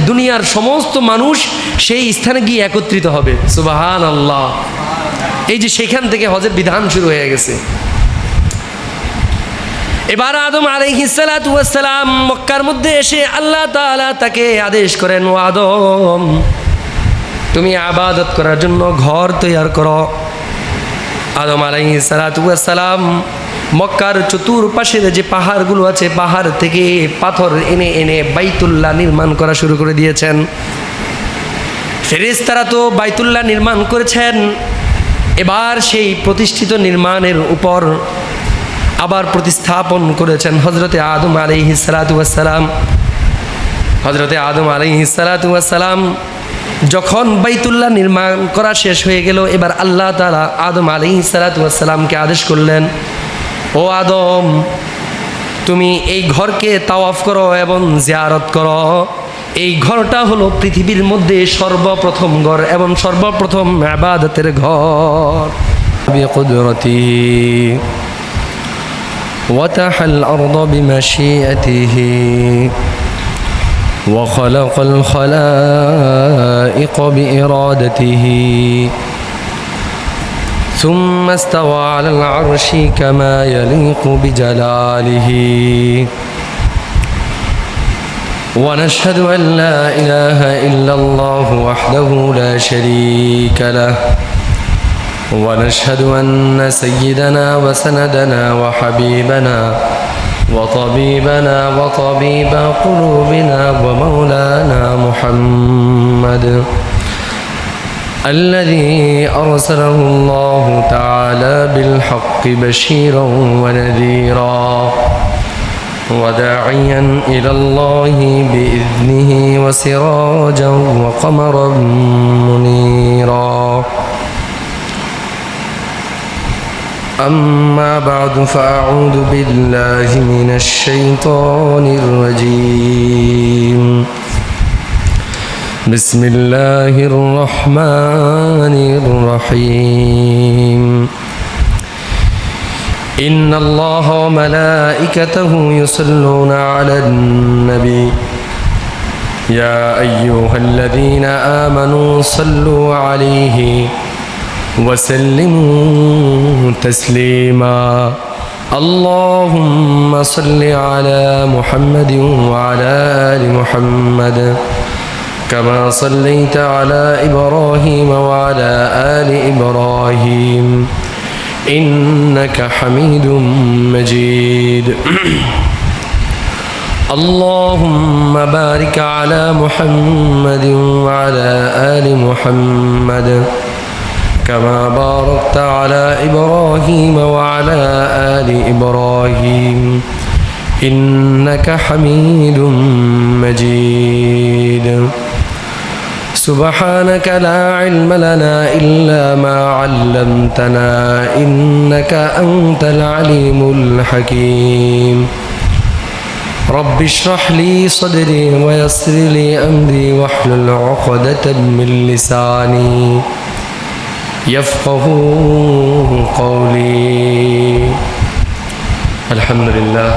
দুনিয়ার সমস্ত মানুষ সেই স্থানে গিয়ে একত্রিত হবে। সুবহানাল্লাহ। এই যে সেখান থেকে হজের বিধান শুরু হয়ে গেছে। এবার আদম আলাইহিস সালাতু ওয়াস সালাম মক্কার মধ্যে এসে আল্লাহ তাআলা তাকে আদেশ করেন, ও আদম, তুমি ইবাদত করার জন্য ঘর তৈরি করো। আদম আলাইহিস সালাতু ওয়াস সালাম মক্কার চতুর্পাশের যে পাহাড়গুলো আছে, পাহাড় থেকে পাথর এনে এনে বাইতুল্লাহ নির্মাণ করা শুরু করে দিয়েছেন। ফেরেশতারা তো বাইতুল্লাহ নির্মাণ করেছেন, এবার সেই প্রতিষ্ঠিত নির্মাণের উপর আবার প্রতিস্থাপন করেছেন হযরতে আদম আলাইহিস সালাতু ওয়াস সালাম। হযরতে আদম আলাইহিস সালাতু ওয়াস সালাম যখন বাইতুল্লাহ নির্মাণ করা শেষ হয়ে গেল, এবার আল্লাহ তাআলা আদম আলাইহিস সালাতু ওয়াস সালামকে আদেশ করলেন, ও আদম, তুমি এই ঘরকে তাওয়াফ করো এবং জিয়ারত করো। এই ঘরটা হলো পৃথিবীর মধ্যে সর্বপ্রথম ঘর এবং সর্বপ্রথম ইবাদতের ঘর। বিকুদরতিহি وتح الأرض بمشيئته وخلق الخلائق بإرادته ثم استوى على العرش كما يليق بجلاله ونشهد أن لا إله إلا الله وحده لا شريك له ونشهد أن سيدنا وسندنا وحبيبنا وطبيبنا وطبيب قلوبنا ومولانا محمد الذي أرسله الله تعالى بالحق بشيرا ونذيرا وداعيا إلى الله بإذنه وسراجا وقمرا منيرا أما بعد فأعوذ بالله من الشيطان الرجيم بسم الله الرحمن الرحيم إن الله وملائكته يصلون على النبي يا أيها الذين آمنوا صلوا عليه وسلموا تسليما اللهم صل على محمد وعلى آل محمد كما صليت على إبراهيم وعلى آل إبراهيم إنك حميد مجيد اللهم بارك على محمد وعلى آل محمد كما باركت على إبراهيم وعلى آل إبراهيم إنك حميد مجيد سبحانك لا علم لنا إلا ما علمتنا إنك أنت العليم الحكيم رب اشرح لي صدري ويسر لي أمري واحلل عقدة من لساني يفقهوا قولي الحمد لله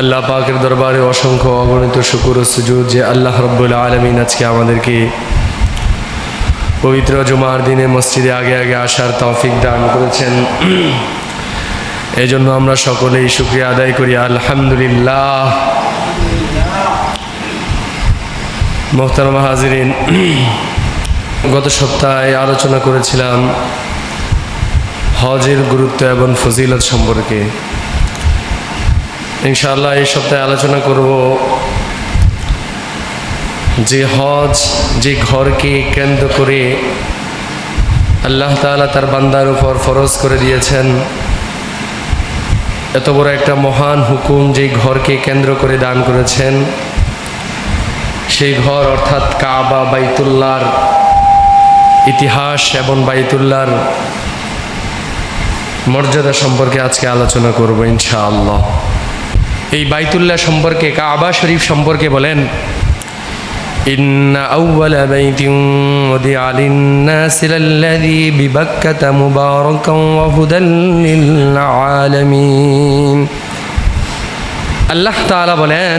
আল্লাহ পাকের দরবারে অসংখ্য অগণিত শুকর ও সুজুদ যে আল্লাহ রাব্বুল আলামিন আজকে আমাদেরকে পবিত্র জুমার দিনে মসজিদে আগে আগে আসার তৌফিক দান করেছেন। এজন্য আমরা সকলেই শুকরিয়া আদায় করি আলহামদুলিল্লাহ। মুহতারাম হাজিরিন, গত সপ্তাহে আলোচনা করেছিলাম হজের গুরুত্ব এবং ফজিলত সম্পর্কে। ইনশাআল্লাহ এই সপ্তাহে আলোচনা করব যে হজ যে ঘরকে কেন্দ্র করে আল্লাহ তাআলা তার বান্দার উপর ফরজ করে দিয়েছেন, এত বড় একটা মহান হুকুম যে ঘরকে কেন্দ্র করে দান করেছেন, সেই ঘর অর্থাৎ কাবা, বাইতুল্লাহর ইতিহাস এবং বাইতুল্লাহর মর্যাদা সম্পর্কে আজকে আলোচনা করব ইনশাআল্লাহ। এই বাইতুল্লাহ সম্পর্কে, কাবা শরীফ সম্পর্কে বলেন, ইন্না আউওয়ালা বাইতিন উদিআ লিন-নাসি লাল্লাযী বিবাক্কাতা মুবারাকান ওয়া হুদাল লিল আলামিন। আল্লাহ তাআলা বলেন,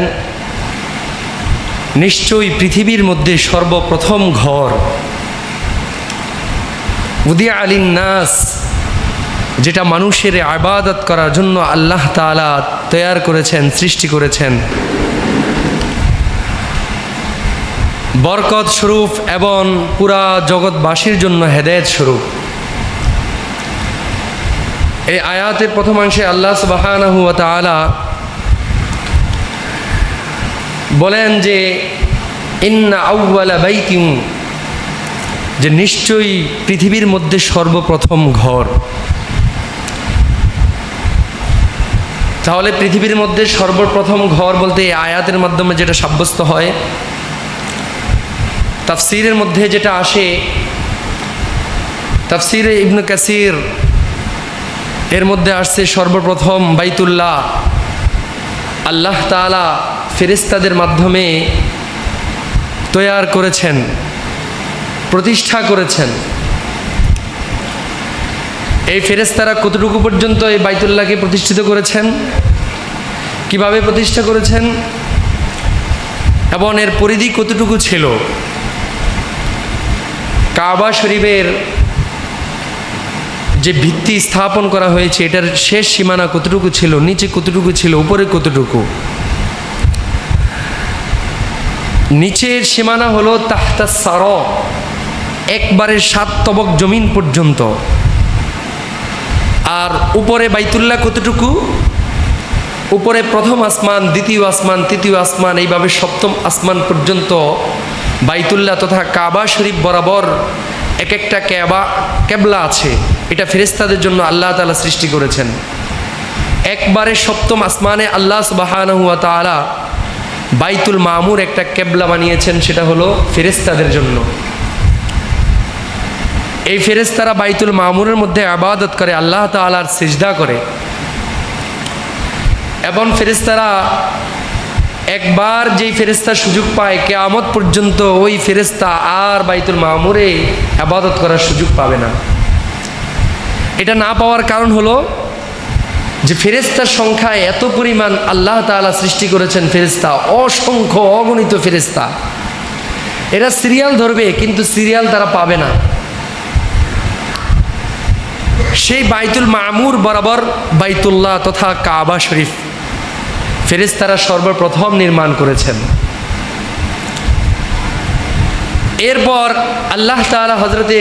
নিশ্চয়ই পৃথিবীর মধ্যে সর্বপ্রথম ঘর উদিয়া আলিন নাস, যেটা মানুষের ইবাদত করার জন্য আল্লাহ তাআলা তৈয়ার করেছেন, সৃষ্টি করেছেন, বরকত স্বরূপ এবং পুরা জগৎবাসীর জন্য হেদায়েত স্বরূপ। এই আয়াতের প্রথমাংশে আল্লাহ সুবহানাহু ওয়া তাআলা বলেন যে ইন্না আউওয়ালা বাইতিন, যে নিশ্চয়ই পৃথিবীর মধ্যে সর্বপ্রথম ঘর। তাহলে পৃথিবীর মধ্যে সর্বপ্রথম ঘর বলতে এই আয়াতের মাধ্যমে যেটা সাব্যস্ত হয়, তাফসীরের মধ্যে যেটা আসে, তাফসীরে ইবনে কাসির এর মধ্যে আসছে সর্বপ্রথম বাইতুল্লাহ আল্লাহ তাআলা ফেরেশতাদের মাধ্যমে তৈয়ার করেছেন, প্রতিষ্ঠা করেছেন। এই ফেরেশতারা কতটুকু পর্যন্ত এই বাইতুল্লাহকে প্রতিষ্ঠিত করেছেন, কিভাবে প্রতিষ্ঠা করেছেন এবং এর পরিধি কতটুকু ছিল, কাবা শরীফের যে ভিত্তি স্থাপন করা হয়েছে এটার শেষ সীমানা কতটুকু ছিল, নিচে কতটুকু ছিল, উপরে কতটুকু। নিচের সীমানা হলো তাহতা সার, একবারে 7 তবক জমিন পর্যন্ত। আর উপরে বাইতুল্লাহ কতটুকু, উপরে প্রথম আসমান, দ্বিতীয় আসমান, তৃতীয় আসমান, এইভাবে সপ্তম আসমান পর্যন্ত বাইতুল্লাহ তথা কাবা শরীফ বরাবর এক একটা কেবলা আছে। এটা ফেরেশতাদের জন্য আল্লাহ তাআলা সৃষ্টি করেছেন। একবারে সপ্তম আসমানে আল্লাহ সুবহানাহু ওয়া তাআলা বাইতুল মামুর একটা কেবলা বানিয়েছেন, সেটা হলো ফেরেশতাদের জন্য। এই ফেরেশতারা বাইতুল মামুরের মধ্যে ইবাদত করে, আল্লাহ তাআলার সিজদা করে। এবং ফেরেশতারা একবার যেই ফেরেশতা সুযোগ পায়, কিয়ামত পর্যন্ত ওই ফেরেশতা আর বাইতুল মামুরে ইবাদত করার সুযোগ পাবে না। এটা না পাওয়ার কারণ হলো যে ফেরেশতার সংখ্যা এত পরিমাণ আল্লাহ তাআলা সৃষ্টি করেছেন, ফেরেশতা অসংখ্য অগণিত ফেরেশতা। এরা সিরিয়াল ধরবে কিন্তু সিরিয়াল তারা পাবে না। সেই বাইতুল মামুর বরাবর বাইতুল্লাহ তথা কাবা শরীফ ফেরেশতারা সর্বপ্রথম নির্মাণ করেছেন। এরপর আল্লাহ তাআলা হযরতে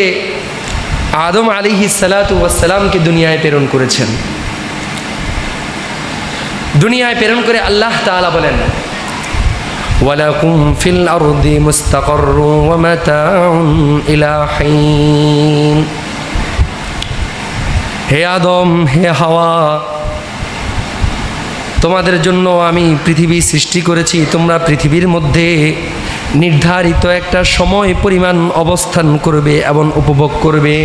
আদম আলাইহিস সালাতু ওয়াস সালামকে দুনিয়ায় প্রেরণ করেছেন। দুনিয়ায় প্রেরণ করে আল্লাহ তাআলা বলেন, ওয়ালাকুম ফিল আরদি মুস্তাকাররুন ওয়া মাতাউন ইলা হিন। হে আদম, হে হাওয়া, তোমাদের জন্য আমি পৃথিবী সৃষ্টি করেছি। তোমরা পৃথিবীর মধ্যে নির্ধারিত একটা সময় পরিমাণ অবস্থান করবে এবং উপভোগ করবে।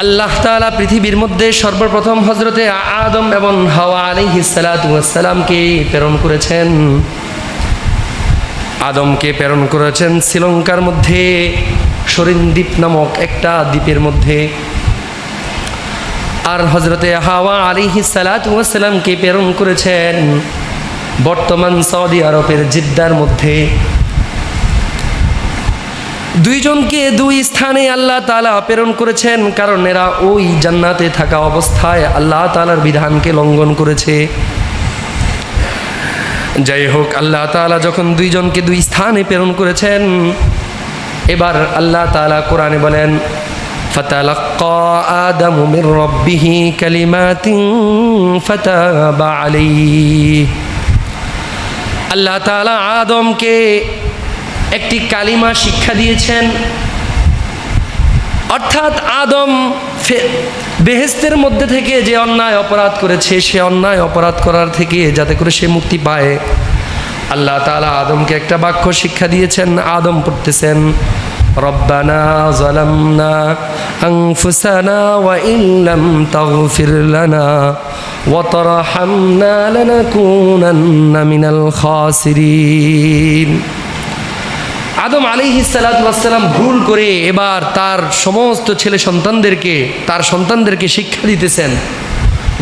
আল্লাহ তাআলা পৃথিবীর মধ্যে সর্বপ্রথম হযরতে আদম এবং হাওয়া আলাইহিস সালাতু ওয়াস সালামকে প্রেরণ করেছেন। আদমকে প্রেরণ করেছেন শ্রীলঙ্কার মধ্যে সরিনদ্বীপ নামক একটা দ্বীপের মধ্যে, আর হযরতে হাওয়া আলাইহিস সালাতু ওয়াস সালামকে প্রেরণ করেছেন বর্তমান সৌদি আরবের জিদ্দার মধ্যে। দুইজনকে দুই স্থানে আল্লাহ তাআলা প্রেরণ করেছেন, কারণ এরা ওই জান্নাতে থাকা অবস্থায় আল্লাহ তাআলার বিধানকে লঙ্ঘন করেছে। যাই হোক, আল্লাহ তাআলা যখন দুইজনকে দুই স্থানে প্রেরণ করেছেন, এবার আল্লাহ তাআলা কোরআনে বলেন, ফাতালাক্কা আদামু মির রাব্বিহি কালিমাতিন ফাতাবা আলাইহি। আল্লাহ তাআলা আদমকে একটি কালিমা শিক্ষা দিয়েছেন, অর্থাৎ আদম বেহেশতের মধ্যে থেকে যে অন্যায় অপরাধ করেছে, সে অন্যায় অপরাধ করার থেকে যাতে করে সে মুক্তি পায়, আল্লাহ তাআলা আদমকে একটা বাক্য শিক্ষা দিয়েছেন। আদম পড়তেছেন, রব্বানা যালামনা আনফুসানা ওয়া ইল্লাম তাগফির লানা ওয়া তারহামনা লানাকুনান্না মিনাল খাসিরিন। আদম আলাইহিস সালাতু ওয়াস সালাম ভুল করে এবার তার সমস্ত ছেলে সন্তানদেরকে শিক্ষা দিতেছেন,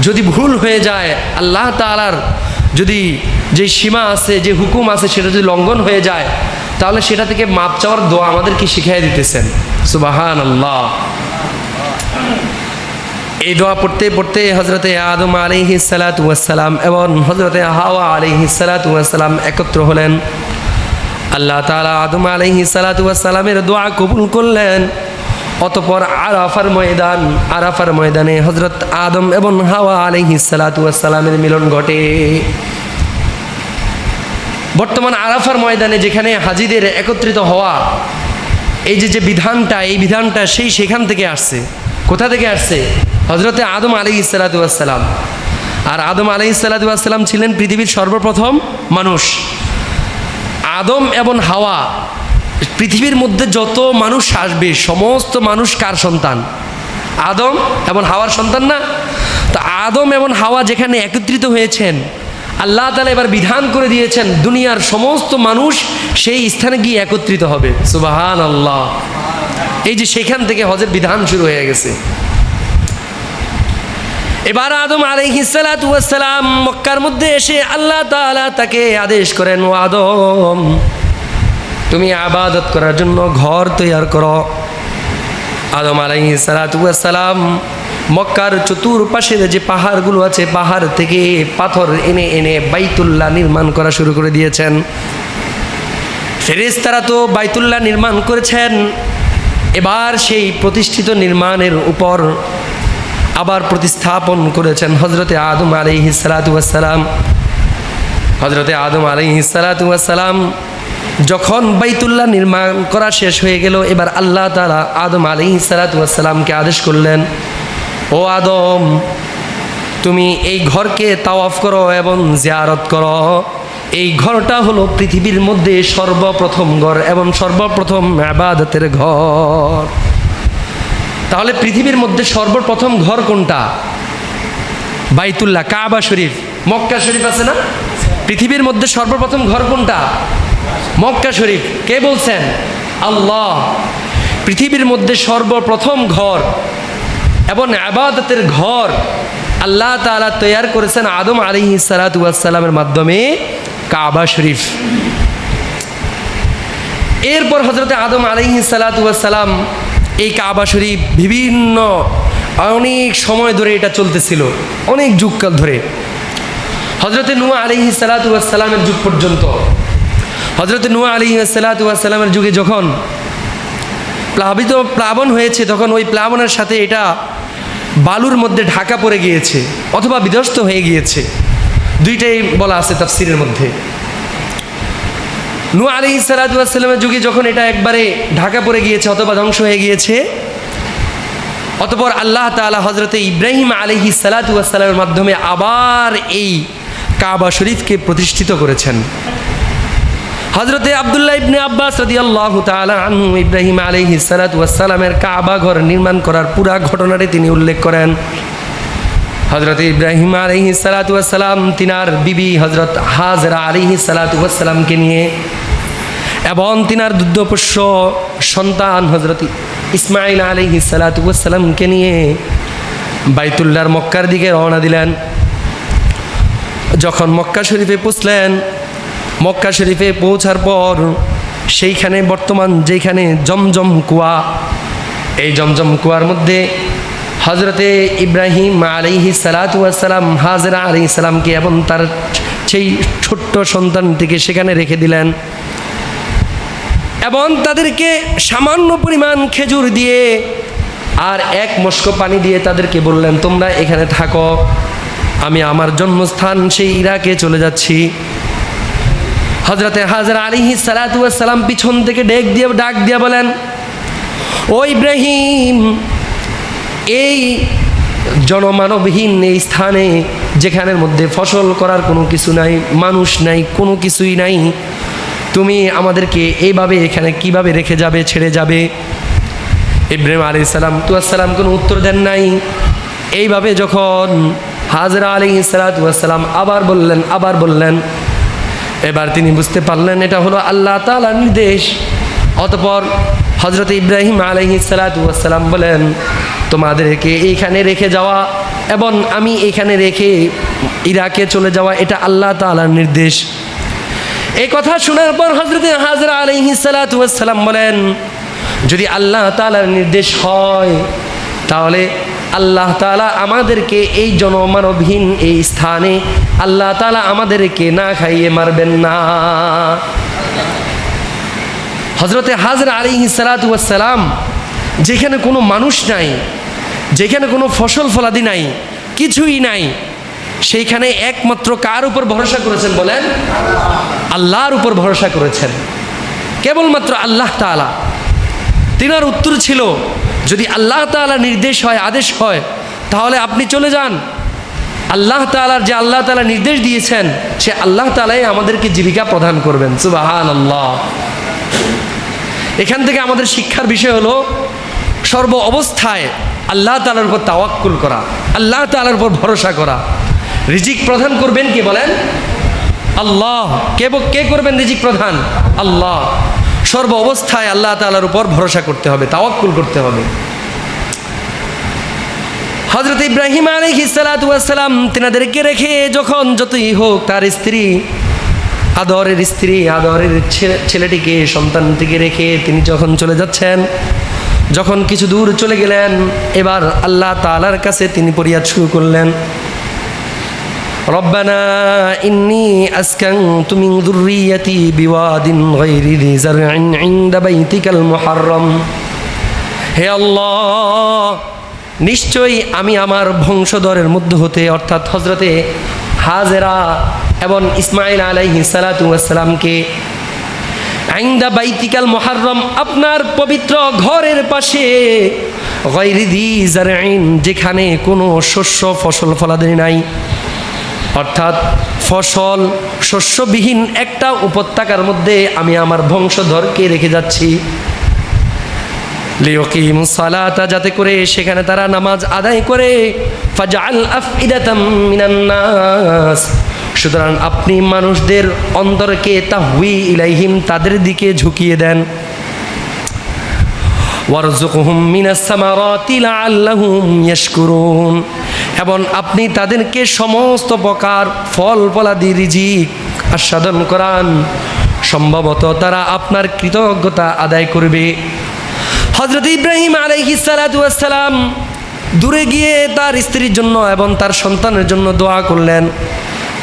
যদি ভুল হয়ে যায়, আল্লাহ তাআলার যদি যে সীমা আছে, যে হুকুম আছে, সেটা যদি লঙ্ঘন হয়ে যায়, তাহলে সেটা থেকে মাপ চাওয়ার দোয়া আমাদেরকে শিখিয়ে দিতেছেন। সুবহানাল্লাহ। এই দোয়া পড়তে পড়তে হজরতে আদম আলাইহিস সালাতু ওয়াস সালাম এবং হজরতে হাওয়া আলাইহিস সালাতু ওয়াস সালাম একত্র হলেন। আল্লাহ তাআলা আদম আলাইহিস সালাতু ওয়াস সালামের দোয়া কবুল করলেন। অতঃপর আরাফার ময়দানে হজরত আদম এবং হাওয়া আলাইহিস সালাতু ওয়াস সালামের মিলন ঘটে। বর্তমান আরাফার ময়দানে যেখানে হাজিদের একত্রিত হওয়া, এই যে বিধানটা, এই বিধানটা সেখান থেকে আসছে। কোথা থেকে আসছে? হজরতে আদম আলাইহিস সালাতু ওয়াস সালাম। আর আদম আলাইহিস সালাতু ওয়াস সালাম ছিলেন পৃথিবীর সর্বপ্রথম মানুষ। আদম এবং হাওয়া, পৃথিবীর মধ্যে যত মানুষ আসবে সমস্ত মানুষ কার সন্তান? আদম এবং হাওয়ার সন্তান না? তো আদম এবং হাওয়া যেখানে একত্রিত হয়েছেন, আল্লাহ তাআলা এবার বিধান করে দিয়েছেন দুনিয়ার সমস্ত মানুষ সেই স্থানে গিয়ে একত্রিত হবে। সুবহানাল্লাহ। এই যে সেখান থেকে হজের বিধান শুরু হয়ে গেছে। এবার আদম আলাইহিস সালাতু ওয়াস সালাম মক্কার মধ্যে এসে আল্লাহ তাআলা তাকে আদেশ করেন, ও আদম, তুমি ইবাদত করার জন্য ঘর তৈরি করো। আদম আলাইহিস সালাতু ওয়াস সালাম মক্কার চতুর্পাশের যে পাহাড়গুলো আছে, পাহাড় থেকে পাথর এনে এনে বাইতুল্লাহ নির্মাণ করা শুরু করে দিয়েছেন। ফেরেশতারা তো বাইতুল্লাহ নির্মাণ করেছেন। এবার সেই প্রতিষ্ঠিত নির্মাণের উপর আবার প্রতিস্থাপন করেছেন হজরতে আদম আলাইহিস সালাতু ওয়াস সালাম। হজরতে আদম আলাইহিস সালাতু ওয়াস সালাম যখন বাইতুল্লাহ নির্মাণ করা শেষ হয়ে গেল, এবার আল্লাহ তাআলা আদম আলাইহিস সালাতু ওয়াস সালামকে আদেশ করলেন, ও আদম, তুমি এই ঘরকে তাওয়াফ করো এবং জিয়ারত করো। এই ঘরটা হলো পৃথিবীর মধ্যে সর্বপ্রথম ঘর এবং সর্বপ্রথম ইবাদতের ঘর। তাহলে পৃথিবীর মধ্যে সর্বপ্রথম ঘর কোনটা? বাইতুল্লাহ, কাবা শরীফ, মক্কা শরীফ আছে না? পৃথিবীর মধ্যে সর্বপ্রথম ঘর কোনটা? মক্কা শরীফ। কে বলছেন? আল্লাহ। পৃথিবীর মধ্যে সর্বপ্রথম ঘর এবং ইবাদতের ঘর আল্লাহ তাআলা তৈরি করেছেন আদম আলাইহিস সালাতু ওয়াস সালামের মাধ্যমে, কাবা শরীফ। এরপর হযরতে আদম আলাইহিস সালাতু ওয়াস সালাম এই কাবা শরীফ বিভিন্ন অনেক সময় ধরে এটা চলতেছিল, অনেক যুগকাল ধরে। হযরতে নূহ আলাইহিস সালাতু ওয়াস সালামের যুগ পর্যন্ত। হযরতে নূহ আলাইহিস সালাতু ওয়াস সালামের যুগে যখন প্লাবন হয়েছে, তখন ওই প্লাবনের সাথে এটা বালুর মধ্যে ঢাকা পড়ে গিয়েছে অথবা বিধ্বস্ত হয়ে গিয়েছে, দুইটাই বলা আছে তাফসীরের মধ্যে। নূহ আলাইহিস সালাতু ওয়াস সালামের যুগে যখন এটা একবারে ঢাকা পড়ে গিয়েছে অথবা ধ্বংস হয়ে গিয়েছে, অতঃপর আল্লাহ তাআলা হযরতে ইব্রাহিম আলাইহিস সালাতু ওয়াস সালামের মাধ্যমে আবার এই কাবা শরীফকে প্রতিষ্ঠিত করেছেন। হযরতে আব্দুল্লাহ ইবনে আব্বাস রাদিয়াল্লাহু তাআলা আনহু ইব্রাহিম আলাইহিস সালাতু ওয়াস সালামের কাবা ঘর নির্মাণ করার পুরা ঘটনাটি তিনি উল্লেখ করেন। হযরতে ইব্রাহিম আলাইহিস সালাতু ওয়াস সালাম তিনার বিবি হযরত হাজরা আলাইহিস সালাতু ওয়াস সালামকে নিয়ে এবং তিনার দুগ্ধপোষ্য সন্তান হযরত ইসমাঈল আলাইহিস সালাতু ওয়াস সালামকে নিয়ে বাইতুল্লাহর মক্কার দিকে রওনা দিলেন। যখন মক্কা শরীফে পৌঁছলেন, মক্কা শরীফে পৌঁছার পর সেইখানে বর্তমান যেখানে জমজম কুয়া, এই জমজম কুয়ার মধ্যে হযরতে ইব্রাহিম আলাইহিস সালাতু ওয়াস সালাম হাজরা আলাইহিস সালামকে এবং তার সেই ছোট্ট সন্তানটিকে সেখানে রেখে দিলেন এবং তাদেরকে সামান্য পরিমাণ খেজুর দিয়ে আর এক মশক পানি দিয়ে তাদেরকে বললেন, তোমরা এখানে থাকো, আমি আমার জন্মস্থান সেই ইরাকে চলে যাচ্ছি। হযরতে হাজরা আলাইহিস সালাতু ওয়াস সালাম পিছন থেকে ডাক দিয়ে বলেন, ও ইব্রাহিম, এই জনমানবহীন এই স্থানে যেখানের মধ্যে ফসল করার কোনো কিছু নাই, মানুষ নাই, কোনো কিছুই নাই, তুমি আমাদেরকে এইভাবে এখানে কিভাবে রেখে যাবে, ছেড়ে যাবে? ইব্রাহিম আলাইহিস সালাম কোনো উত্তর দেন নাই। এইভাবে যখন হাজরা আলাইহিস সালাতু ওয়াস সালাম আবার বললেন, এবার তিনি বুঝতে পারলেন এটা হলো আল্লাহ তাআলার নির্দেশ। অতঃপর হযরত ইব্রাহিম আলাইহিস সালাতু ওয়াস সালাম বলেন, তোমাদেরকে এইখানে রেখে যাওয়া এবং আমি এখানে রেখে ইরাকে চলে যাওয়া এটা আল্লাহ তাআলার নির্দেশ। এই কথা শোনার পর হযরত হাজরা আলাইহিস সালাতু ওয়াস সালাম বলেন, যদি আল্লাহ তাআলার নির্দেশ হয় তাহলে আল্লাহ তাআলা আমাদেরকে এই জনমানবহীন এই স্থানে আল্লাহ তাআলা আমাদেরকে না খাইয়ে মারবেন না। হযরতে হাজরা আলাইহিস সালাতু ওয়াস সালাম যেখানে কোনো মানুষ নাই, যেখানে কোনো ফসল ফলাদি নাই, কিছুই নাই, সেইখানে একমাত্র কার উপর ভরসা করেছেন বলেন? আল্লাহর উপর ভরসা করেছেন, কেবলমাত্র আল্লাহ তাআলা। তিনার উত্তর ছিল, যদি আল্লাহ তাআলা নির্দেশ হয়, আদেশ হয়, তাহলে আপনি চলে যান। আল্লাহ তাআলার যে আল্লাহ তাআলা নির্দেশ দিয়েছেন, সে আল্লাহ তাআলাই আমাদেরকে জীবিকা প্রদান করবেন। সুবহানাল্লাহ। এখান থেকে আমাদের শিক্ষার বিষয় হলো সর্ব অবস্থায় আল্লাহ তাআলার উপর তাওয়াক্কুল করা, আল্লাহ তাআলার উপর ভরসা করা। রিজিক প্রদান করবেন কে বলেন? আল্লাহ। কে করবেন রিজিক প্রদান? আল্লাহ। সর্ব অবস্থায় আল্লাহ তাআলার উপর ভরসা করতে হবে, তাওয়াক্কুল করতে হবে। হযরত ইব্রাহিম আলাইহিস সালাতু ওয়াস সালাম তিনাদেরকে রেখে যখন যতই হোক তার স্ত্রী, আদরের স্ত্রী, আদরের ছেলেটিকে, সন্তানটিকে রেখে তিনি যখন চলে যাচ্ছেন, যখন কিছু দূর চলে গেলেন, এবার আল্লাহ তাআলার কাছে তিনি ফরিয়াদ শুরু করলেন, রব্বানা ইন্নী আসকানতু মিন যুররিয়াতি বিওয়াদিন গায়রি যি যারইন ইনদা বাইতিকাল মুহাররম। হে আল্লাহ, নিশ্চয়ই আমি আমার বংশধরের মধ্য হতে, অর্থাৎ হযরতে হাজেরা এবং ইসমাঈল আলাইহিস সালাতু ওয়াস সালামকে ইনদা বাইতিকাল মুহাররম, আপনার পবিত্র ঘরের পাশে, গায়রি যি যারইন, যেখানে কোনো শস্য ফসল ফলাদি নাই, অর্থাৎ ফসল শস্যবিহীন একটা উপত্যকার মধ্যে আমি আমার বংশধরকে রেখে যাচ্ছি। লিয়াকিমুস সালাতা, যাতে করে সেখানে তারা নামাজ আদায় করে। ফাজআল আফইদাতাম মিনান নাস, সুতরাং আপনি মানুষদের অন্তরকে তাহউই ইলাইহিম, তাদের দিকে ঝুঁকিয়ে দেন। ওয়ারযুকহুম মিনাস সামারাতি লাআল্লাহুম ইয়াশকুরুন, এবং আপনি তাদেরকে সমস্ত প্রকার ফল ফলাদি রিজিক আস্বাদন করান, সম্ভবত তারা আপনার কৃতজ্ঞতা আদায় করবে। হযরত ইব্রাহিম আলাইহিস সালাতু ওয়াস সালাম দূরে গিয়ে তার স্ত্রীর জন্য এবং তার সন্তানের জন্য দোয়া করলেন।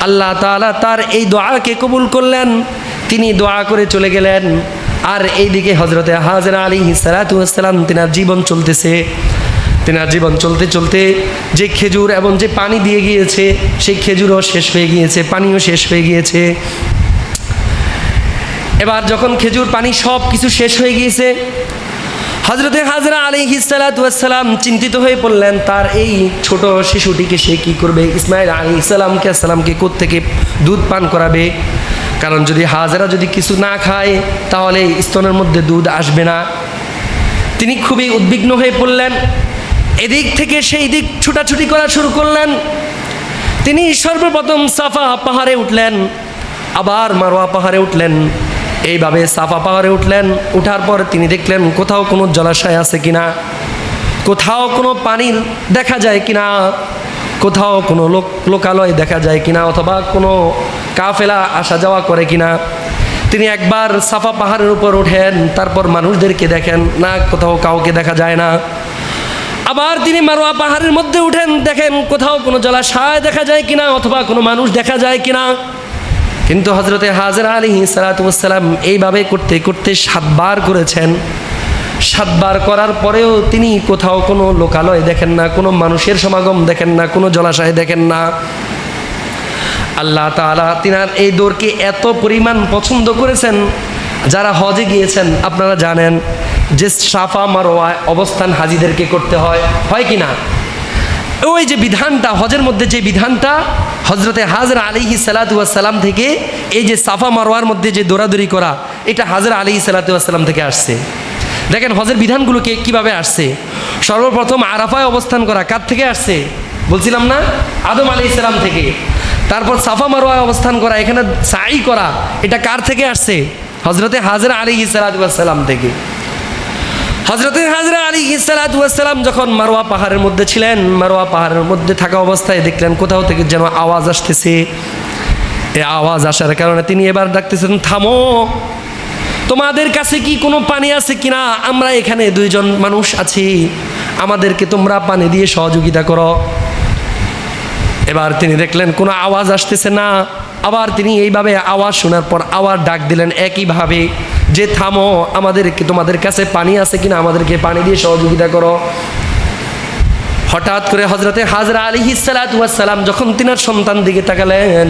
আল্লাহ তাআলা তার এই দোয়াকে কবুল করলেন, তিনি দোয়া করে চলে গেলেন। আর এইদিকে হযরতে হাজরা আলাইহিস সালাতু ওয়াস সালাম তিনার জীবন চলতেছে। তিনার জীবন চলতে চলতে যে খেজুর এবং যে পানি দিয়ে গিয়েছে, সেই খেজুরও শেষ হয়ে গিয়েছে, পানিও শেষ হয়ে গিয়েছে। এবার যখন খেজুর পানি সব কিছু শেষ হয়ে গিয়েছে, হযরতে হাজরা আলাইহিস সালাতু ওয়াস সালাম চিন্তিত হয়ে পড়লেন, তার এই ছোট শিশুটিকে সে কী করবে? ইসমাঈল আলাইহিস সালামকে কোত্থেকে দুধ পান করাবে? কারণ যদি হাজরা যদি কিছু না খায় তাহলে স্তনের মধ্যে দুধ আসবে না। তিনি খুবই উদ্বিগ্ন হয়ে পড়লেন। এদিক থেকে সেই দিক ছুটাছুটি করা শুরু করলেন। তিনি সর্বপ্রথম সাফা পাহাড়ে উঠলেন, আবার মারওয়া পাহাড়ে উঠলেন, এইভাবে সাফা পাহাড়ে উঠলেন। উঠার পর তিনি দেখলেন কোথাও কোনো জলাশয় আছে কিনা, কোথাও কোনো পানির দেখা যায় কিনা, কোথাও কোনো লোকালয় দেখা যায় কিনা, অথবা কোনো কাফেলা আসা যাওয়া করে কিনা। তিনি একবার সাফা পাহাড়ের উপর ওঠেন, তারপর মানুষদেরকে দেখেন না, কোথাও কাউকে দেখা যায় না। আবার তিনি মারওয়া পাহাড়ের মধ্যে উঠেন, দেখেন কোথাও কোনো জলাশয় দেখা যায় কিনা, অথবা কোনো মানুষ দেখা যায় কিনা। কিন্তু হযরতে হাজরা আলাইহিস সালাতু ওয়াস সালাম এইভাবে করতে করতে 7 বার করেছেন। 7 বার করার পরেও তিনি কোথাও কোনো লোকালয় দেখেন না, কোনো মানুষের সমাগম দেখেন না, কোনো জলাশয় দেখেন না। আল্লাহ তাআলা তিনার এই দৌড়কে এত পরিমাণ পছন্দ করেছেন। যারা হজে গিয়েছেন আপনারা জানেন যে সাফা মারওয়ায় অবস্থান হাজিদেরকে করতে হয়, হয় কি না? ওই যে বিধানটা হজের মধ্যে, যে বিধানটা হযরতে হাজরা আলাইহিস সালাতু ওয়াস সালাম থেকে, এই যে সাফা মারওয়ার মধ্যে যে দৌড়াদৌড়ি করা, এটা হাজরা আলাইহিস সালাতু ওয়াস সালাম থেকে আসছে। দেখেন হজের বিধানগুলোকে কিভাবে আসছে। সর্বপ্রথম আরাফায় অবস্থান করা কার থেকে আসছে? বলছিলাম না, আদম আলাইহিস সালাম থেকে। তারপর সাফা মারওয়ায় অবস্থান করা, এখানে সাই করা, এটা কার থেকে আসছে? হযরতে হাজরা আলাইহিস সালাতু ওয়াস সালাম থেকে। হযরতে হাজরা আলাইহিস সালাতু ওয়াস সালাম যখন মারওয়া পাহাড়ের মধ্যে ছিলেন, মারওয়া পাহাড়ের মধ্যে থাকা অবস্থায় দেখলেন কোথাও থেকে যেন আওয়াজ আসতেছে। এই আওয়াজ আসার কারণে তিনি এবার ডাকতেছেন, থামো, তোমাদের কাছে কি কোনো পানি আছে কিনা? আমরা এখানে দুইজন মানুষ আছি, আমাদেরকে তোমরা পানি দিয়ে সহযোগিতা করো। এবার তিনি দেখলেন কোনো আওয়াজ আসতেছে না। আবার তিনি এইভাবে আওয়াজ শোনার পর আবার ডাক দিলেন একইভাবে, যে থামো, আমাদেরকে, তোমাদের কাছে পানি আছে কিনা, আমাদেরকে পানি দিয়ে সহযোগিতা করো। হঠাৎ করে হযরতে হাজরা আলাইহিস সালাতু ওয়াস সালাম যখন তিনার সন্তান দিকে তাকালেন,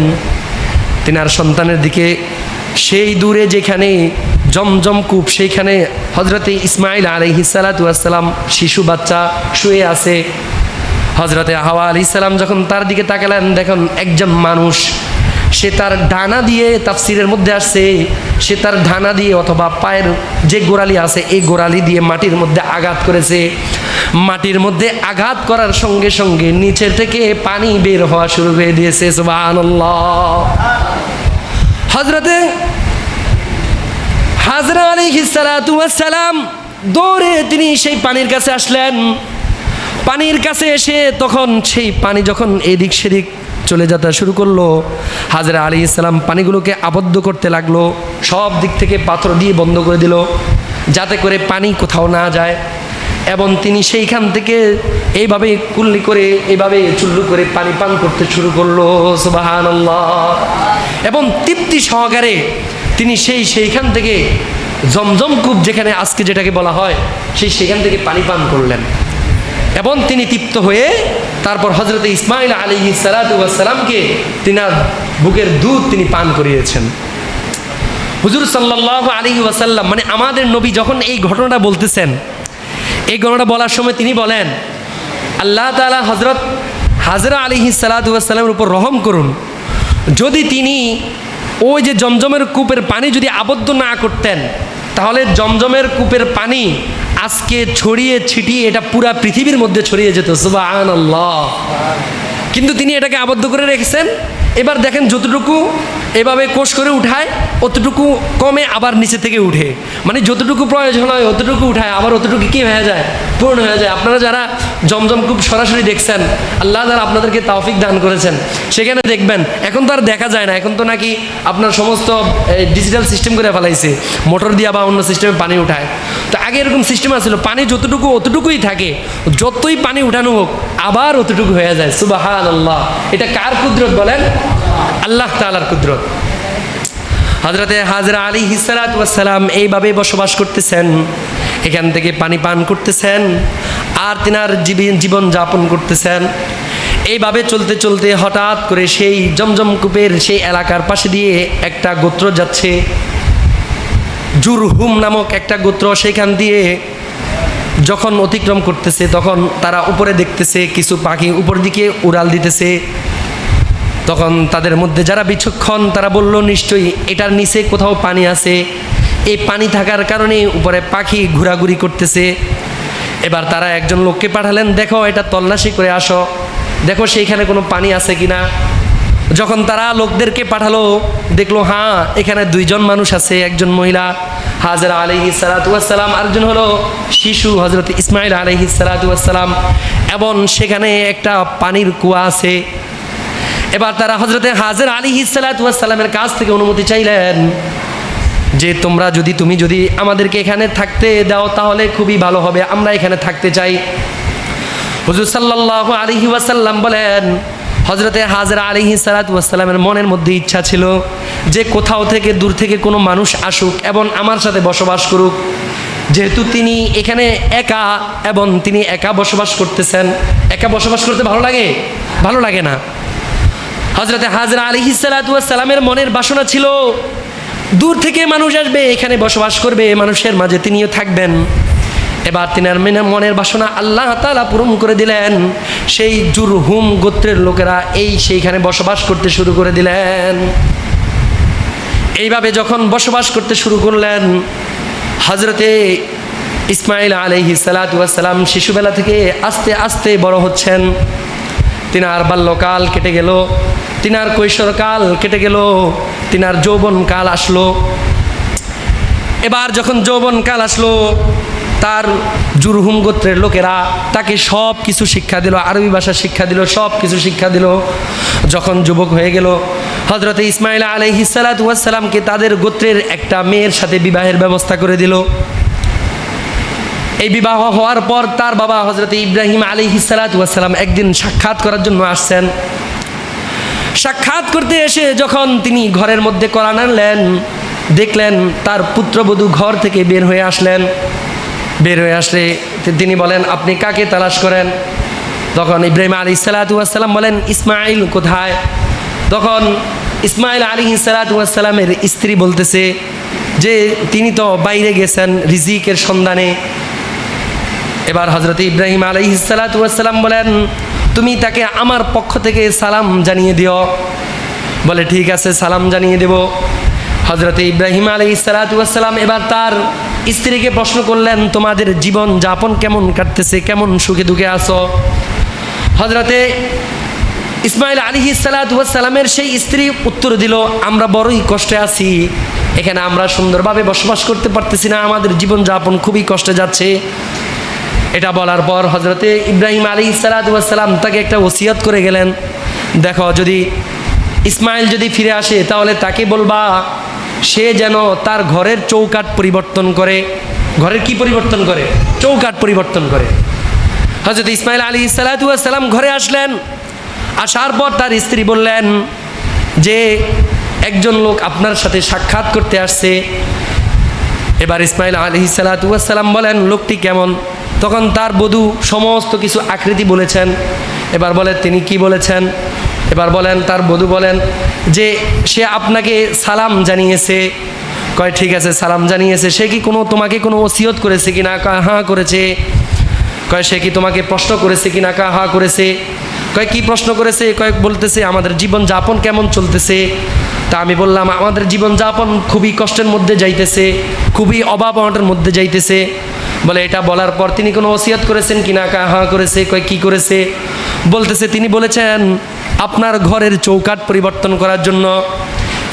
তিনার সন্তানের দিকে, সেই দূরে যেখানে জমজম কূপ, সেইখানে হযরতে ইসমাইল আলাইহিস সালাতু ওয়াস সালাম শিশু বাচ্চা শুয়ে আছে। হযরতে হাওয়া আলাইহিস সালাম যখন তার দিকে তাকালেন, দেখেন একজন মানুষ, সে তার ডানা দিয়ে, তাফসিরের মধ্যে আসছে, সে তার ডানা দিয়ে অথবা পায়ের যে গোড়ালি আছে এই গোড়ালি দিয়ে মাটির মধ্যে আঘাত করেছে। মাটির মধ্যে আঘাত করার সঙ্গে সঙ্গে নিচের থেকে পানি বের হওয়া শুরু হয়ে দিয়েছে। সুবহানাল্লাহ। হযরতে হাজরা আলাইহিস সালাতু ওয়াস সালাম দৌড়ে তিনি সেই পানির কাছে আসলেন। পানির কাছে এসে তখন সেই পানি যখন এদিক সেদিক চলে যেতে শুরু করলো, হাজরা আলাইহিস সালাম পানিগুলোকে আবদ্ধ করতে লাগলো, সব দিক থেকে পাথর দিয়ে বন্ধ করে দিল যাতে করে পানি কোথাও না যায়। এবং তিনি সেইখান থেকে এইভাবে কুল্লি করে, এইভাবে চুল্লু করে পানি পান করতে শুরু করলো। সুবহানাল্লাহ। এবং তৃপ্তি সহকারে তিনি সেইখান থেকে জমজম কূপ, যেখানে আজকে যেটাকে বলা হয়, সেখান থেকে পানি পান করলেন। এবং তিনি তৃপ্ত হয়ে তারপর হযরতে ইসমাইল আলাইহিস সালাতু ওয়াস সালামকে তিনার বুকের দুধ তিনি পান করিয়েছেন। হুজুর সাল্লাল্লাহু আলাইহি ওয়াসাল্লাম, মানে আমাদের নবী যখন এই ঘটনাটা বলতেছেন, এই ঘটনাটা বলার সময় তিনি বলেন, আল্লাহ তাআলা হযরত হাজরা আলাইহিস সালাতু ওয়াস সালামের উপর রহম করুন, যদি তিনি ওই যে জমজমের কূপের পানি যদি আবদ্ধ না করতেন, তাহলে জমজমের কূপের পানি আজকে ছড়িয়ে ছিটিয়ে এটা পুরা পৃথিবীর মধ্যে ছড়িয়ে যেত। সুবহানাল্লাহ। কিন্তু তিনি এটাকে আবদ্ধ করে রেখেছেন। এবার দেখেন যতটুকু এভাবে কোষ করে উঠায়, অতটুকু কমে আবার নিচে থেকে উঠে, মানে যতটুকু প্রয়োজন হয় অতটুকু উঠায়, আবার অতটুকু কি হয়ে যায়, পূর্ণ হয়ে যায়। আপনারা যারা জমজম কূপ সরাসরি দেখছেন, আল্লাহ যারা আপনাদেরকে তৌফিক দান করেছেন, সেখানে দেখবেন এখন তো আর দেখা যায় না, এখন তো নাকি আপনার সমস্ত ডিজিটাল সিস্টেম করে ফেলাইছে, মোটর দিয়া বা অন্য সিস্টেমে পানি উঠায়। তো আগে এরকম সিস্টেম আছিল, পানি যতটুকু অতটুকুই থাকে, যতই পানি উঠানো হোক আবার অতটুকু হয়ে যায়। সুবহানাল্লাহ। এটা কার কুদরত বলেন? আল্লাহ তাআলার কুদরত। হযরতে হাজরা আলাইহিস সালাতু ওয়াস সালাম এইভাবে বসবাস করতেছেন, এখান থেকে পানি পান করতেছেন আর তিনার জীবন যাপন করতেছেন। এইভাবে চলতে চলতে হঠাৎ করে সেই জমজম কূপের সেই এলাকার পাশে দিয়ে একটা গোত্র যাচ্ছে, জুরহুম নামক একটা গোত্র। সেখান দিয়ে যখন অতিক্রম করতেছে, তখন তারা উপরে দেখতেছে কিছু পাখি উপর দিকে উড়াল দিতেছে। তখন তাদের মধ্যে যারা বিচক্ষণ তারা বলল, নিশ্চয়ই এটার নিচে কোথাও পানি আছে, এই পানি থাকার কারণে উপরে পাখি ঘোরাঘুরি করতেছে। এবার তারা একজন লোককে পাঠালেন, দেখো এটা তল্লাশি করে আসো, দেখো সেইখানে কোনো পানি আছে কিনা। যখন তারা লোকদেরকে পাঠালো, দেখলো হ্যাঁ এখানে দুইজন মানুষ আছে, একজন মহিলা হাজরা আলাইহিস সালাতু ওয়াস সালাম, আরেকজন হলো শিশু হযরত ইসমাইল আলাইহিস সালাতু ওয়াস সালাম, এবং সেখানে একটা পানির কুয়া আছে। এবার তারা হযরতে হাজরা আলাইহিস সালাতু ওয়াস সালামের কাছ থেকে অনুমতি চাইলেন যে তুমি যদি আমাদেরকে এখানে থাকতে দাও তাহলে খুবই ভালো হবে, আমরা এখানে থাকতে চাই। হুজুর সাল্লাল্লাহু আলাইহি ওয়াসাল্লাম বলেন, হযরতে হাজরা আলাইহিস সালাতু ওয়াস সালামের মনের মধ্যে ইচ্ছা ছিল যে কোথাও থেকে দূর থেকে কোনো মানুষ আসুক এবং আমার সাথে বসবাস করুক। যেহেতু তিনি এখানে একা এবং তিনি একা বসবাস করতেছেন, একা বসবাস করতে ভালো লাগে? ভালো লাগে না। হযরতে হাজরা আলাইহিস সালাতু ওয়াস সালামের মনের বাসনা ছিল দূর থেকে মানুষ আসবে, এখানে বসবাস করবে, মানুষের মাঝে তিনিও থাকবেন। এবার তিনার মনের বাসনা আল্লাহ তাআলা পূরণ করে দিলেন। সেই জুরহুম গোত্রের লোকেরা সেইখানে বসবাস করতে শুরু করে দিলেন। এইভাবে যখন বসবাস করতে শুরু করলেন, হযরতে ইসমাইল আলাইহিস সালাতু ওয়াস সালাম শিশুবেলা থেকে আস্তে আস্তে বড় হচ্ছেন। তিনার বাল্যকাল কেটে গেল, তিনার কৈশোরকাল কেটে গেল, তিনার যৌবনকাল আসলো। এবার যখন যৌবনকাল আসলো, তার জুরহুম গোত্রের লোকেরা তাকে সব কিছু শিক্ষা দিল, আরবি ভাষা শিক্ষা দিল, সব কিছু শিক্ষা দিল। যখন যুবক হয়ে গেল, হযরতে ইসমাঈল আলাইহিস সালাতু ওয়াস সালামকে তাদের গোত্রের একটা মেয়ের সাথে বিবাহের ব্যবস্থা করে দিল। এই বিবাহ হওয়ার পর তার বাবা হযরতে ইব্রাহিম আলাইহিস সালাতু ওয়াস সালাম একদিন সাক্ষাৎ করার জন্য আসছেন। সাক্ষাৎ করতে এসে যখন তিনি ঘরের মধ্যে কোরআন আনলেন, দেখলেন তার পুত্রবধূ ঘর থেকে বের হয়ে আসলেন। বের হয়ে আসলে তিনি বলেন, আপনি কাকে তালাশ করেন? তখন ইব্রাহিম আলাইহিস সালাতু ওয়াস সালাম বলেন, ইসমাঈল কোথায়? তখন ইসমাঈল আলাইহিস সালাতু ওয়াস সালামের স্ত্রী বলতেছে যে তিনি তো বাইরে গেছেন রিজিকের সন্ধানে। এবার হযরতে ইব্রাহিম আলাইহিস সালাতু ওয়াস সালাম বলেন, তুমি তাকে আমার পক্ষ থেকে সালাম জানিয়ে দিও। বলে ঠিক আছে, সালাম জানিয়ে দেব। হযরতে ইব্রাহিম আলাইহিস সালাতু ওয়াস সালাম এবার তার স্ত্রীকে প্রশ্ন করলেন, তোমাদের জীবন যাপন কেমন কাটতেছে, কেমন সুখে দুঃখে আছো? হযরতে ইসমাঈল আলাইহিস সালাতু ওয়াস সালামের সেই স্ত্রী উত্তর দিল, আমরা বড়ই কষ্টে আছি, এখানে আমরা সুন্দরভাবে বসবাস করতে পারতেছি না, আমাদের জীবন যাপন খুবই কষ্টে যাচ্ছে। এটা বলার পর হযরতে ইব্রাহিম আলাইহিস সালাতু ওয়াস সালাম তাকে একটা ওসিয়ত করে গেলেন, দেখো যদি ইসমাঈল যদি ফিরে আসে তাহলে তাকে বলবা সে যেন তার ঘরের চৌকাঠ পরিবর্তন করে। ঘরের কি পরিবর্তন করে? চৌকাঠ পরিবর্তন করে। হযরত ইসমাঈল আলাইহিস সালাতু ওয়াস সালাম ঘরে আসলেন। আসার পর তার স্ত্রী বললেন যে একজন লোক আপনার সাথে সাক্ষাৎ করতে আসছে। এবার ইসমাঈল আলাইহিস সালাতু ওয়াস সালাম বলেন, লোকটি কেমন? তখন তার বধূ সমস্ত কিছু আকৃতি বলেছেন। এবার বলে তিনি কি বলেছেন? এবার বলেন তার বধূ বলেন যে সে আপনাকে সালাম জানিয়েছে। কয় ঠিক আছে, সালাম জানিয়েছে। সে কি তোমাকে কোনো ওসিয়ত করেছে কিনা? কয় হ্যাঁ করেছে। কয় সে কি তোমাকে প্রশ্ন করেছে কিনা? কয় হ্যাঁ করেছে। কয় কি প্রশ্ন করেছে? কয়েক বলতেছে আমাদের জীবন যাপন কেমন চলতেছে। তা আমি বললাম আমাদের জীবন যাপন খুবই কষ্টের মধ্যে যাইতেছে, খুবই অভাব অনটনের মধ্যে যাইতেছে। বলে এটা বলার পর তিনি কোনো ওসিয়ত করেছেন কিনা? কয় হ্যাঁ করেছে। কয় কি করেছে? বলতেছে তিনি বলেছেন আপনার ঘরের চৌকাঠ পরিবর্তন করার জন্য।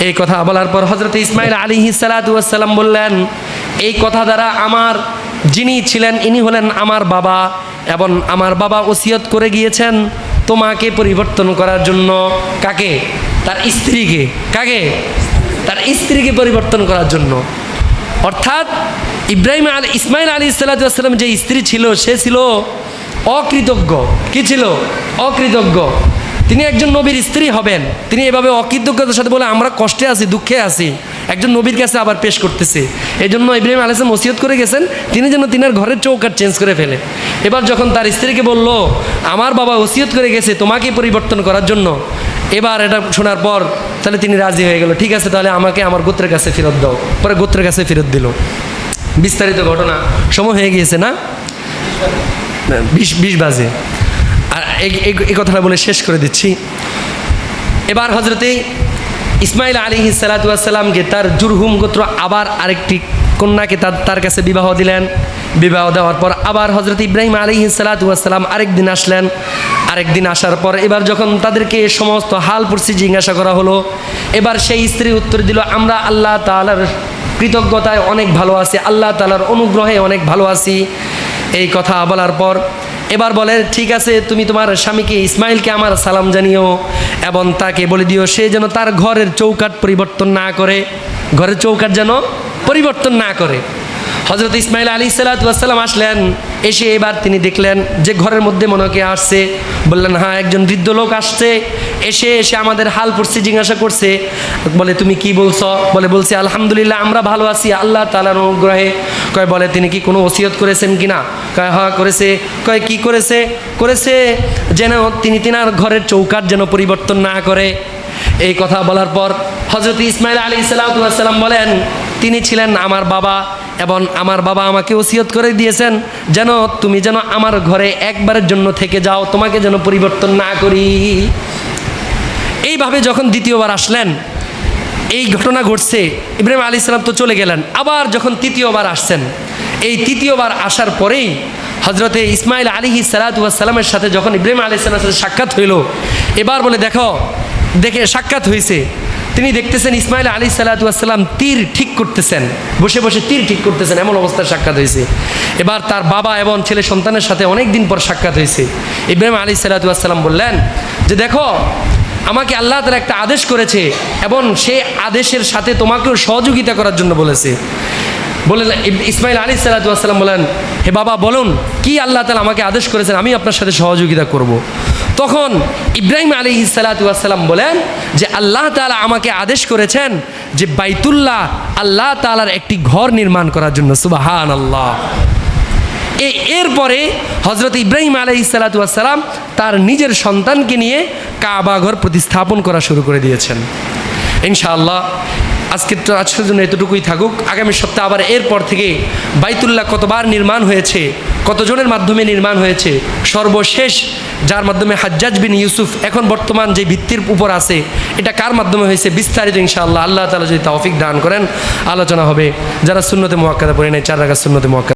এই কথা বলার পর হযরত ইসমাঈল আলাইহিস সালাতু ওয়াস সালাম বললেন, এই কথা দ্বারা আমার যিনি ছিলেন ইনি হলেন আমার বাবা, এবং আমার বাবা ওসিয়ত করে গিয়েছেন তোমাকে পরিবর্তন করার জন্য। কাকে? তার স্ত্রীকে। কাকে? তার স্ত্রীকে পরিবর্তন করার জন্য। অর্থাৎ ইসমাঈল আলাইহিস সালাতু ওয়াস সালাম যে স্ত্রী ছিল সে ছিল অকৃতজ্ঞ। কি ছিল? অকৃতজ্ঞ। তিনি একজন নবীর স্ত্রী হবেন, তিনি এভাবে অকৃতজ্ঞতার সাথে বলে আমরা কষ্টে আছি, দুঃখে আছি, একজন নবীর কাছে আবার পেশ করতেছে। এই জন্য ইব্রাহিম আলাইহিস সালাম ওসিয়ত করে গেছেন তিনি যেন তিনার ঘরের চৌকাঠ চেঞ্জ করে ফেলে। এবার যখন তার স্ত্রীকে বলল আমার বাবা ওসিয়ত করে গেছে তোমাকে পরিবর্তন করার জন্য, এবার এটা শোনার পর তাহলে তিনি রাজি হয়ে গেল, ঠিক আছে তাহলে আমাকে আমার গোত্রের কাছে ফেরত দাও। পরে গোত্রের কাছে ফেরত দিল। বিস্তারিত ঘটনা, সময় হয়ে গিয়েছে না? 20 বাজে। আর এই কথাটা বলে শেষ করে দিচ্ছি। এবার হযরতে ইসমাঈল আলাইহিস সালাতু ওয়াস সালামকে তার জুরহুম গোত্র আবার আরেকটি কন্যাকে তার কাছে বিবাহ দিলেন। বিবাহ দেওয়ার পর আবার হযরত ইব্রাহিম আলাইহিস সালাতু ওয়াস সালাম আরেকদিন আসলেন। আরেকদিন আসার পর এবার যখন তাদেরকে সমস্ত হাল পরিস্থিতি জিজ্ঞাসা করা হলো, এবার সেই স্ত্রী উত্তর দিল আমরা আল্লাহ তাআলার কৃতজ্ঞতায় অনেক ভালো আছি, আল্লাহ তাআলার অনুগ্রহে অনেক ভালো আছি। এই কথা বলার পর এবার বলে ঠিক আছে তুমি তোমার স্বামীকে ইসমাঈলকে আমার সালাম জানিও এবং তাকে বলে দিও সে যেন তার ঘরের চৌকাঠ পরিবর্তন না করে, ঘরের চৌকাঠ যেন পরিবর্তন না করে। হযরত ইসমাঈল আলাইহিস সালাতু ওয়াস সালাম আসলেন। এসে এবার তিনি দেখলেন যে ঘরের মধ্যে মনে কে আসছে। বললেন হ্যাঁ একজন বৃদ্ধ লোক আসছে। এসে আমাদের হাল পরিস্থিতি জিজ্ঞাসা করছে। বলে তুমি কি বলছো? বলছি আলহামদুলিল্লাহ আমরা ভালো আছি আল্লাহ তাআলার অনুগ্রহে। বলে তিনি কি কোনো ওসিয়ত করেছেন কিনা? হ্যাঁ করেছে। কি করেছে যেন তিনি তিনার ঘরের চৌকাঠ যেন পরিবর্তন না করে। এই কথা বলার পর হযরত ইসমাঈল আলাইহিস সালাতু ওয়াস সালাম বলেন তিনি ছিলেন আমার বাবা এবং আমার বাবা আমাকে ওসিয়ত করে দিয়েছেন যেন তুমি যেন আমার ঘরে একবারের জন্য থেকে যাও, তোমাকে যেন পরিবর্তন না করি। এইভাবে যখন দ্বিতীয়বার আসলেন এই ঘটনা ঘটছে। ইব্রাহিম আলাইহিস সালাম তো চলে গেলেন, আবার যখন তৃতীয়বার আসছেন, এই তৃতীয়বার আসার পরেই হযরতে ইসমাঈল আলাইহিস সালাতু ওয়াস সালামের সাথে যখন ইব্রাহিম আলাইহিস সালামের সাথে সাক্ষাৎ হইল, এবার বলে দেখে সাক্ষাৎ হয়েছে। তিনি দেখতেছেন ইসমাইল আলাইহিস সালাম তীর ঠিক করতেছেন, বসে বসে তীর ঠিক করতেছেন, এমন অবস্থায় সাক্ষাৎ হয়েছে। এবার তার বাবা এবং ছেলে সন্তানের সাথে অনেক দিন পর সাক্ষাৎ হয়েছে। ইব্রাহিম আলাইহিস সালাম বললেন যে দেখো, আমাকে আল্লাহ তাআলা একটা আদেশ করেছে এবং সেই আদেশের সাথে তোমাকেও সহযোগিতা করার জন্য বলেছে। বলেন ইসমাইল আলাইহিস সালাম বলেন, হে বাবা বলুন কি আল্লাহ তাআলা আমাকে আদেশ করেছেন, আমি আপনার সাথে সহযোগিতা করব। তখন ইব্রাহিম আলাইহিস সালাম বলেন যে আল্লাহ তাআলা আমাকে আদেশ করেছেন যে বাইতুল্লাহ আল্লাহ তাআলার একটি ঘর নির্মাণ করার জন্য। সুবহানাল্লাহ। এরপরে হযরত ইব্রাহিম আলাইহিস সালাম তার নিজের সন্তানকে নিয়ে কাবা ঘর প্রতিস্থাপন করা শুরু করে দিয়েছেন। ইনশাআল্লাহ আজকের জন্য এতটুকুই থাকুক। আগামী সপ্তাহে আবার এরপর থেকে বাইতুল্লাহ কতবার নির্মাণ হয়েছে, কতজনের মাধ্যমে নির্মাণ হয়েছে, সর্বশেষ যার মাধ্যমে হাজ্জাজ বিন ইউসুফ এখন বর্তমান যে ভিত্তির উপর আছে এটা কার মাধ্যমে হয়েছে, বিস্তারিত ইনশাআল্লাহ আল্লাহ তাআলা যদি তৌফিক দান করেন আলোচনা হবে। যারা সুন্নতে মুআক্কাদা পড়ে নেয় 4 রাকাত সুন্নতে মুআক্কাদা